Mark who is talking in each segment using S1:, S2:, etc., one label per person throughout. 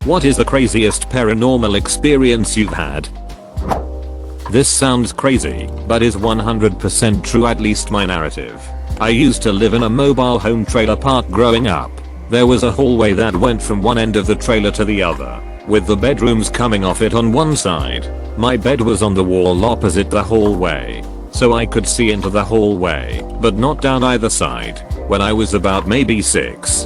S1: What is the craziest paranormal experience you've had? This sounds crazy, but is 100% true, at least my narrative. I used to live in a mobile home trailer park growing up. There was a hallway that went from one end of the trailer to the other, with the bedrooms coming off it on one side. My bed was on the wall opposite the hallway, so I could see into the hallway, but not down either side. When I was about maybe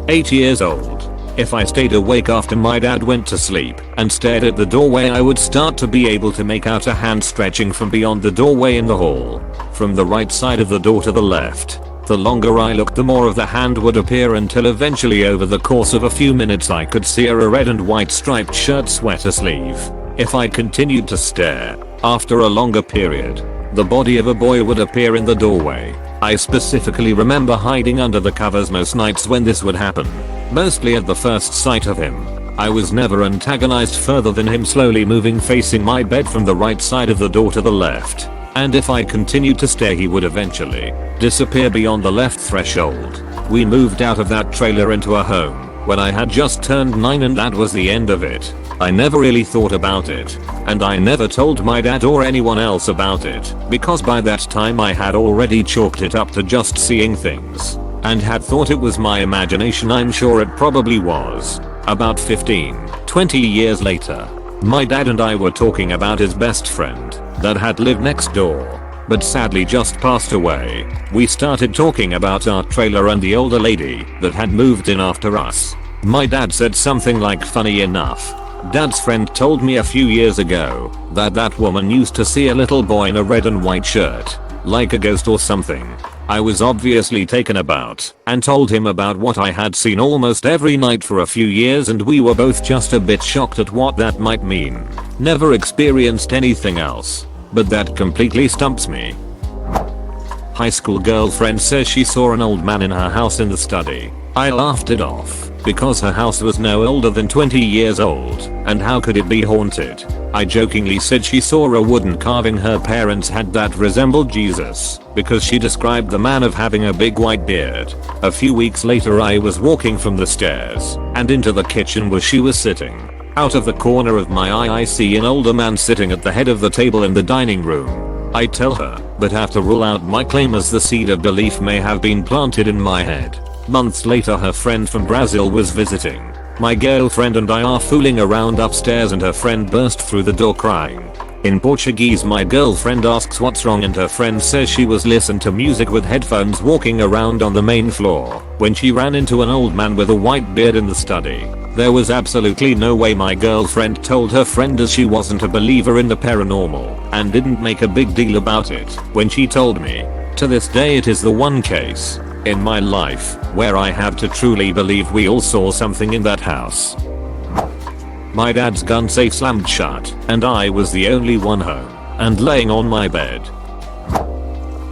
S1: 8 years old, if I stayed awake after my dad went to sleep and stared at the doorway, I would start to be able to make out a hand stretching from beyond the doorway in the hall, from the right side of the door to the left. The longer I looked, the more of the hand would appear, until eventually over the course of a few minutes I could see a red and white striped shirt sweater sleeve. If I continued to stare, after a longer period, the body of a boy would appear in the doorway. I specifically remember hiding under the covers most nights when this would happen, mostly at the first sight of him. I was never antagonized further than him slowly moving facing my bed from the right side of the door to the left, and if I continued to stare he would eventually disappear beyond the left threshold. We moved out of that trailer into a home when I had just turned 9, and that was the end of it. I never really thought about it, and I never told my dad or anyone else about it, because by that time I had already chalked it up to just seeing things, and had thought it was my imagination. I'm sure it probably was. About 15-20 years later, my dad and I were talking about his best friend that had lived next door, but sadly just passed away. We started talking about our trailer and the older lady that had moved in after us. My dad said something like, "Funny enough, Dad's friend told me a few years ago that woman used to see a little boy in a red and white shirt, like a ghost or something." I was obviously taken aback and told him about what I had seen almost every night for a few years, and we were both just a bit shocked at what that might mean. Never experienced anything else, but that completely stumps me. High school girlfriend says she saw an old man in her house in the study. I laughed it off, because her house was no older than 20 years old, and how could it be haunted? I jokingly said she saw a wooden carving her parents had that resembled Jesus, because she described the man of having a big white beard. A few weeks later I was walking from the stairs and into the kitchen where she was sitting. Out of the corner of my eye I see an older man sitting at the head of the table in the dining room. I tell her, but have to rule out my claim as the seed of belief may have been planted in my head. Months later her friend from Brazil was visiting. My girlfriend and I are fooling around upstairs and her friend burst through the door crying. In Portuguese my girlfriend asks what's wrong, and her friend says she was listening to music with headphones walking around on the main floor when she ran into an old man with a white beard in the study. There was absolutely no way my girlfriend told her friend, as she wasn't a believer in the paranormal and didn't make a big deal about it when she told me. To this day it is the one case in my life where I have to truly believe we all saw something in that house. My dad's gun safe slammed shut, and I was the only one home, and laying on my bed.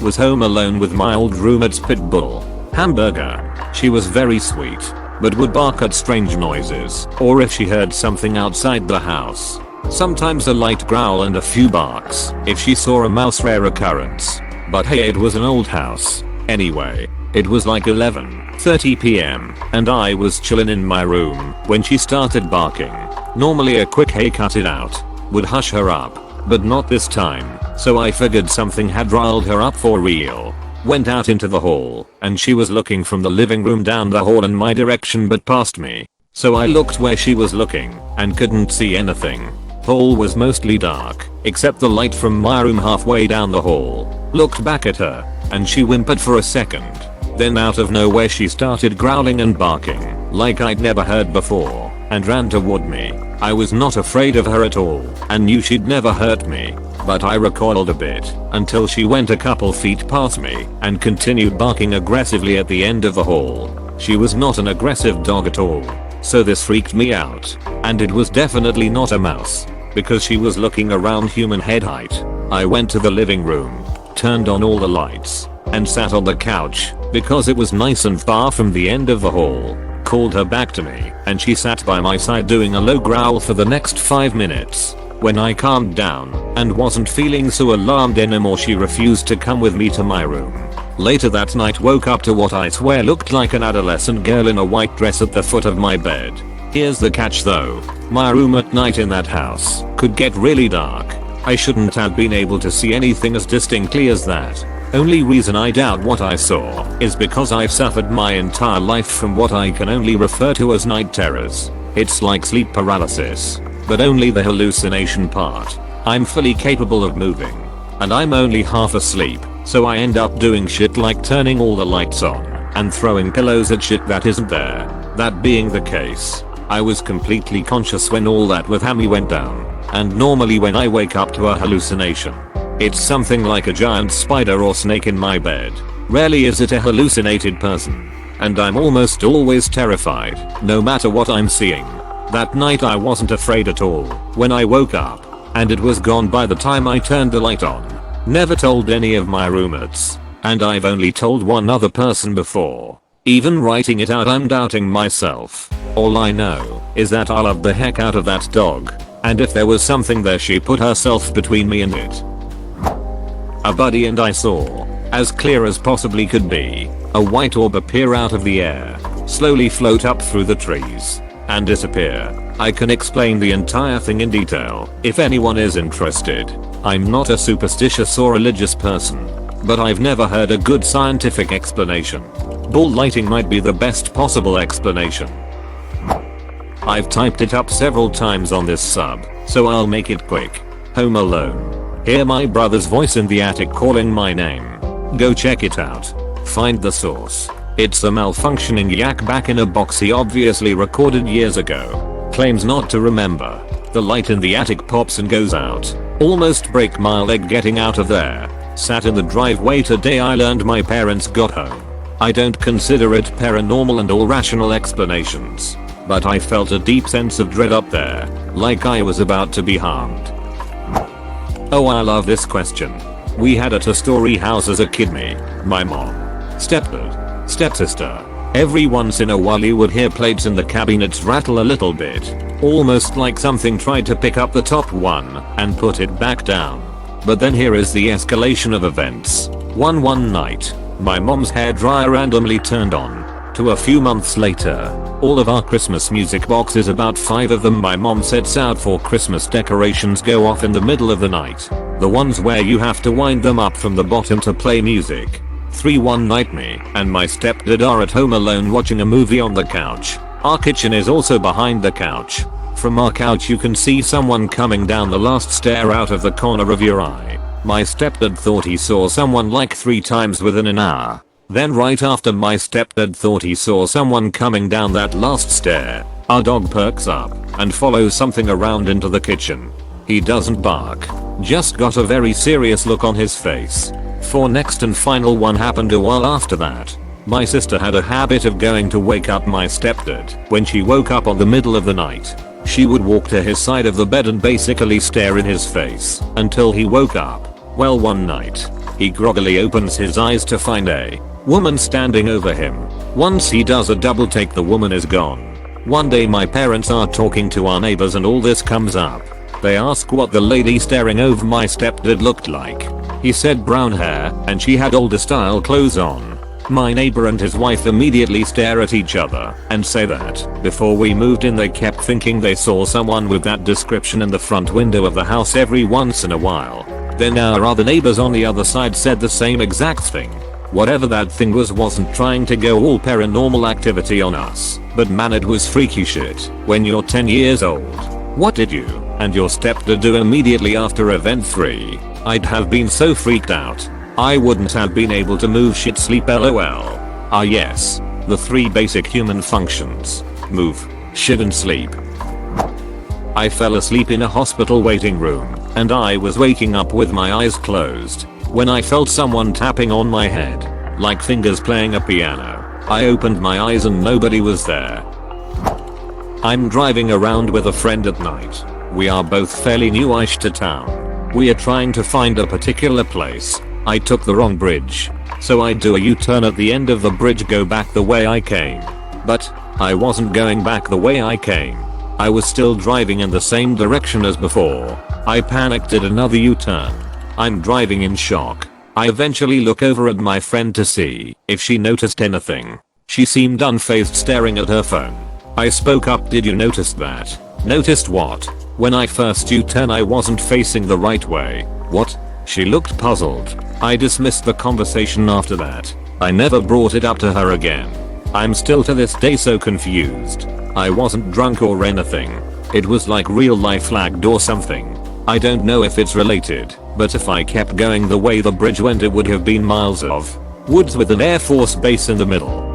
S1: Was home alone with my old roommate's pit bull, Hamburger. She was very sweet, but would bark at strange noises, or if she heard something outside the house. Sometimes a light growl and a few barks if she saw a mouse, rare occurrence. But hey, it was an old house. Anyway, it was like 11:30 p.m. and I was chillin' in my room when she started barking. Normally a quick "hey, cut it out" would hush her up, but not this time, so I figured something had riled her up for real. Went out into the hall, and she was looking from the living room down the hall in my direction but past me. So I looked where she was looking and couldn't see anything. Hall was mostly dark, except the light from my room halfway down the hall. Looked back at her, and she whimpered for a second. Then out of nowhere she started growling and barking like I'd never heard before, and ran toward me. I was not afraid of her at all and knew she'd never hurt me, but I recoiled a bit until she went a couple feet past me and continued barking aggressively at the end of the hall. She was not an aggressive dog at all, so this freaked me out, and it was definitely not a mouse, because she was looking around human head height. I went to the living room, turned on all the lights, and sat on the couch because it was nice and far from the end of the hall. Called her back to me, and she sat by my side doing a low growl for the next 5 minutes. When I calmed down and wasn't feeling so alarmed anymore, she refused to come with me to my room. Later that night woke up to what I swear looked like an adolescent girl in a white dress at the foot of my bed. Here's the catch though. My room at night in that house could get really dark. I shouldn't have been able to see anything as distinctly as that. Only reason I doubt what I saw is because I've suffered my entire life from what I can only refer to as night terrors. It's like sleep paralysis, but only the hallucination part. I'm fully capable of moving, and I'm only half asleep, so I end up doing shit like turning all the lights on and throwing pillows at shit that isn't there. That being the case, I was completely conscious when all that with Hammy went down, and normally when I wake up to a hallucination, it's something like a giant spider or snake in my bed. Rarely is it a hallucinated person, and I'm almost always terrified, no matter what I'm seeing. That night I wasn't afraid at all when I woke up, and it was gone by the time I turned the light on. Never told any of my roommates, and I've only told one other person before. Even writing it out I'm doubting myself. All I know is that I loved the heck out of that dog, and if there was something there she put herself between me and it. A buddy and I saw, as clear as possibly could be, a white orb appear out of the air, slowly float up through the trees, and disappear. I can explain the entire thing in detail if anyone is interested. I'm not a superstitious or religious person, but I've never heard a good scientific explanation. Bull lighting might be the best possible explanation. I've typed it up several times on this sub, so I'll make it quick. Home Alone. Hear my brother's voice in the attic calling my name. Go check it out. Find the source. It's a malfunctioning yak back in a box he obviously recorded years ago. Claims not to remember. The light in the attic pops and goes out. Almost break my leg getting out of there. Sat in the driveway today I learned my parents got home. I don't consider it paranormal and all rational explanations, but I felt a deep sense of dread up there, like I was about to be harmed. Oh, I love this question. We had a two-story house as a kid, me, my mom, stepdad, stepsister. Every once in a while you would hear plates in the cabinets rattle a little bit, almost like something tried to pick up the top one and put it back down. But then here is the escalation of events. One night, my mom's hairdryer randomly turned on. To a few months later, all of our Christmas music boxes, about 5 of them my mom sets out for Christmas decorations, go off in the middle of the night. The ones where you have to wind them up from the bottom to play music. One night me and my stepdad are at home alone watching a movie on the couch. Our kitchen is also behind the couch. From our couch you can see someone coming down the last stair out of the corner of your eye. My stepdad thought he saw someone like 3 times within an hour. Then right after my stepdad thought he saw someone coming down that last stair, our dog perks up and follows something around into the kitchen. He doesn't bark, just got a very serious look on his face. For next and final one happened a while after that. My sister had a habit of going to wake up my stepdad when she woke up on the middle of the night. She would walk to his side of the bed and basically stare in his face until he woke up. Well, one night, he groggily opens his eyes to find a woman standing over him. Once he does a double take, the woman is gone. One day my parents are talking to our neighbors and all this comes up. They ask what the lady staring over my stepdad looked like. He said brown hair and she had older style clothes on. My neighbor and his wife immediately stare at each other and say that before we moved in they kept thinking they saw someone with that description in the front window of the house every once in a while. Then our other neighbors on the other side said the same exact thing. Whatever that thing was wasn't trying to go all paranormal activity on us, but man, it was freaky shit. When you're 10 years old, what did you and your stepdad do immediately after event 3? I'd have been so freaked out. I wouldn't have been able to move, shit, sleep, lol. Ah yes, the 3 basic human functions: move, shit and sleep. I fell asleep in a hospital waiting room, and I was waking up with my eyes closed when I felt someone tapping on my head, like fingers playing a piano. I opened my eyes and nobody was there. I'm driving around with a friend at night. We are both fairly new-ish to town. We are trying to find a particular place. I took the wrong bridge, so I do a U-turn at the end of the bridge, go back the way I came. But I wasn't going back the way I came. I was still driving in the same direction as before. I panicked, did another U-turn. I'm driving in shock. I eventually look over at my friend to see if she noticed anything. She seemed unfazed, staring at her phone. I spoke up. Did you notice that? Noticed what? When I first U-turn I wasn't facing the right way. What? She looked puzzled. I dismissed the conversation after that. I never brought it up to her again. I'm still to this day so confused. I wasn't drunk or anything. It was like real life lagged or something. I don't know if it's related, but if I kept going the way the bridge went it would have been miles of woods with an Air Force base in the middle.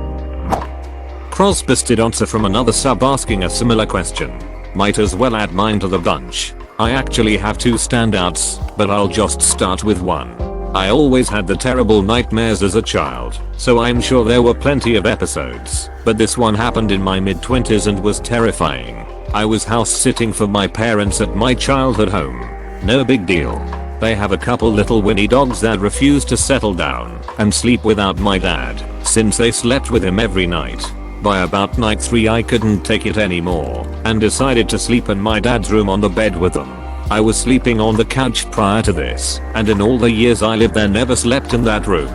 S1: Cross-bisted answer from another sub asking a similar question. Might as well add mine to the bunch. I actually have two standouts, but I'll just start with one. I always had the terrible nightmares as a child, so I'm sure there were plenty of episodes, but this one happened in my mid-20s and was terrifying. I was house sitting for my parents at my childhood home. No big deal. They have a couple little Winnie dogs that refuse to settle down and sleep without my dad, since they slept with him every night. By about night 3 I couldn't take it anymore and decided to sleep in my dad's room on the bed with them. I was sleeping on the couch prior to this, and in all the years I lived there never slept in that room.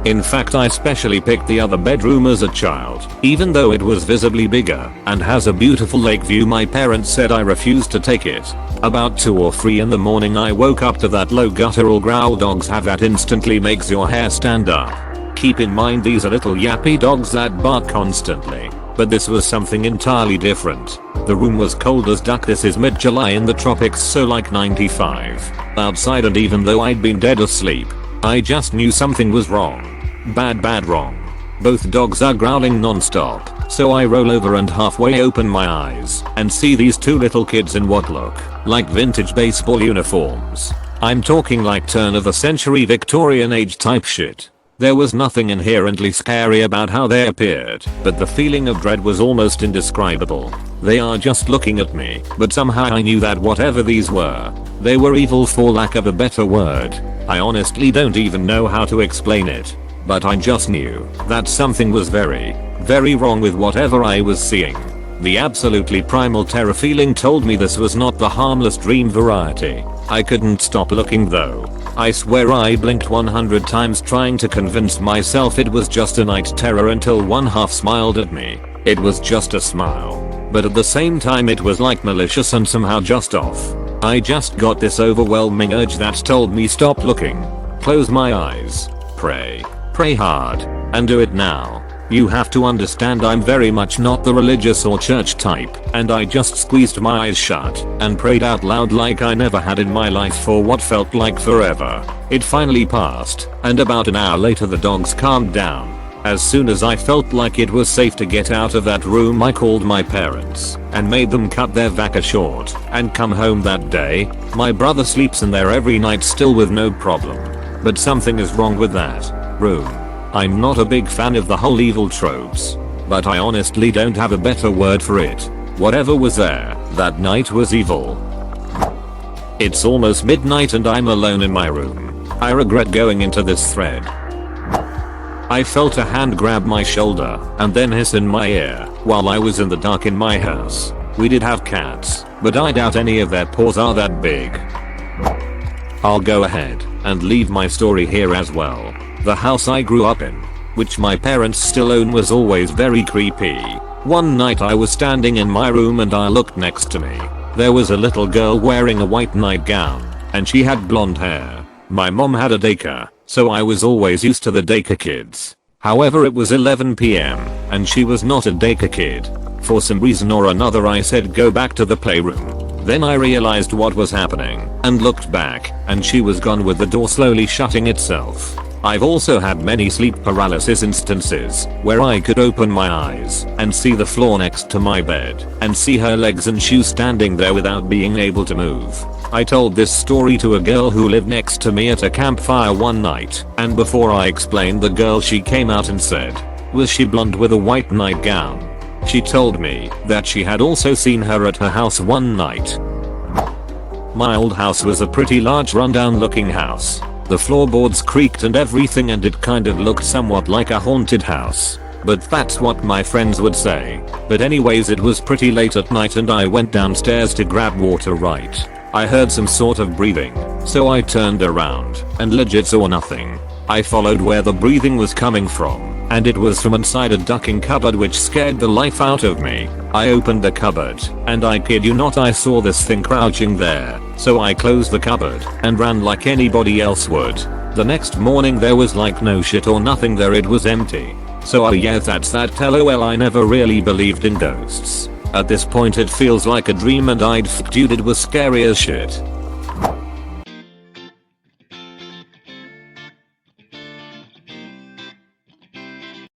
S1: In fact I specially picked the other bedroom as a child, even though it was visibly bigger and has a beautiful lake view. My parents said I refused to take it. About 2 or 3 in the morning I woke up to that low guttural growl dogs have that instantly makes your hair stand up. Keep in mind these are little yappy dogs that bark constantly, but this was something entirely different. The room was cold as duck. This is mid-July in the tropics, so like 95 outside, and even though I'd been dead asleep, I just knew something was wrong. Bad wrong. Both dogs are growling non-stop, so I roll over and halfway open my eyes and see these two little kids in what look like vintage baseball uniforms. I'm talking like turn of the century Victorian age type shit. There was nothing inherently scary about how they appeared, but the feeling of dread was almost indescribable. They are just looking at me, but somehow I knew that whatever these were, they were evil for lack of a better word. I honestly don't even know how to explain it, but I just knew that something was very wrong with whatever I was seeing. The absolutely primal terror feeling told me this was not the harmless dream variety. I couldn't stop looking though. I swear I blinked 100 times trying to convince myself it was just a night terror until one half smiled at me. It was just a smile, but at the same time it was like malicious and somehow just off. I just got this overwhelming urge that told me stop looking, close my eyes, pray hard, and do it now. You have to understand I'm very much not the religious or church type, and I just squeezed my eyes shut and prayed out loud like I never had in my life for what felt like forever. It finally passed, and about an hour later the dogs calmed down. As soon as I felt like it was safe to get out of that room I called my parents and made them cut their vaca short and come home that day. My brother sleeps in there every night still with no problem. But something is wrong with that room. I'm not a big fan of the whole evil tropes, but I honestly don't have a better word for it. Whatever was there that night was evil. It's almost midnight and I'm alone in my room. I regret going into this thread. I felt a hand grab my shoulder and then hiss in my ear while I was in the dark in my house. We did have cats, but I doubt any of their paws are that big. I'll go ahead and leave my story here as well. The house I grew up in, which my parents still own, was always very creepy. One night I was standing in my room and I looked next to me. There was a little girl wearing a white nightgown, and she had blonde hair. My mom had a daycare, so I was always used to the daycare kids. However, it was 11 PM, and she was not a daycare kid. For some reason or another I said go back to the playroom. Then I realized what was happening and looked back, and she was gone with the door slowly shutting itself. I've also had many sleep paralysis instances where I could open my eyes and see the floor next to my bed and see her legs and shoes standing there without being able to move. I told this story to a girl who lived next to me at a campfire one night, and before I explained the girl, she came out and said, "Was she blonde with a white nightgown?" She told me that she had also seen her at her house one night. My old house was a pretty large rundown looking house. The floorboards creaked and everything, and it kind of looked somewhat like a haunted house. But that's what my friends would say. But anyways, it was pretty late at night and I went downstairs to grab water. Right, I heard some sort of breathing, so I turned around and legit saw nothing. I followed where the breathing was coming from, and it was from inside a ducking cupboard, which scared the life out of me. I opened the cupboard, and I kid you not, I saw this thing crouching there, so I closed the cupboard and ran like anybody else would. The next morning there was like no shit or nothing there, it was empty. So yeah, that's that. LOL, I never really believed in ghosts. At this point it feels like a dream and I'd f***ed, it was scary as shit.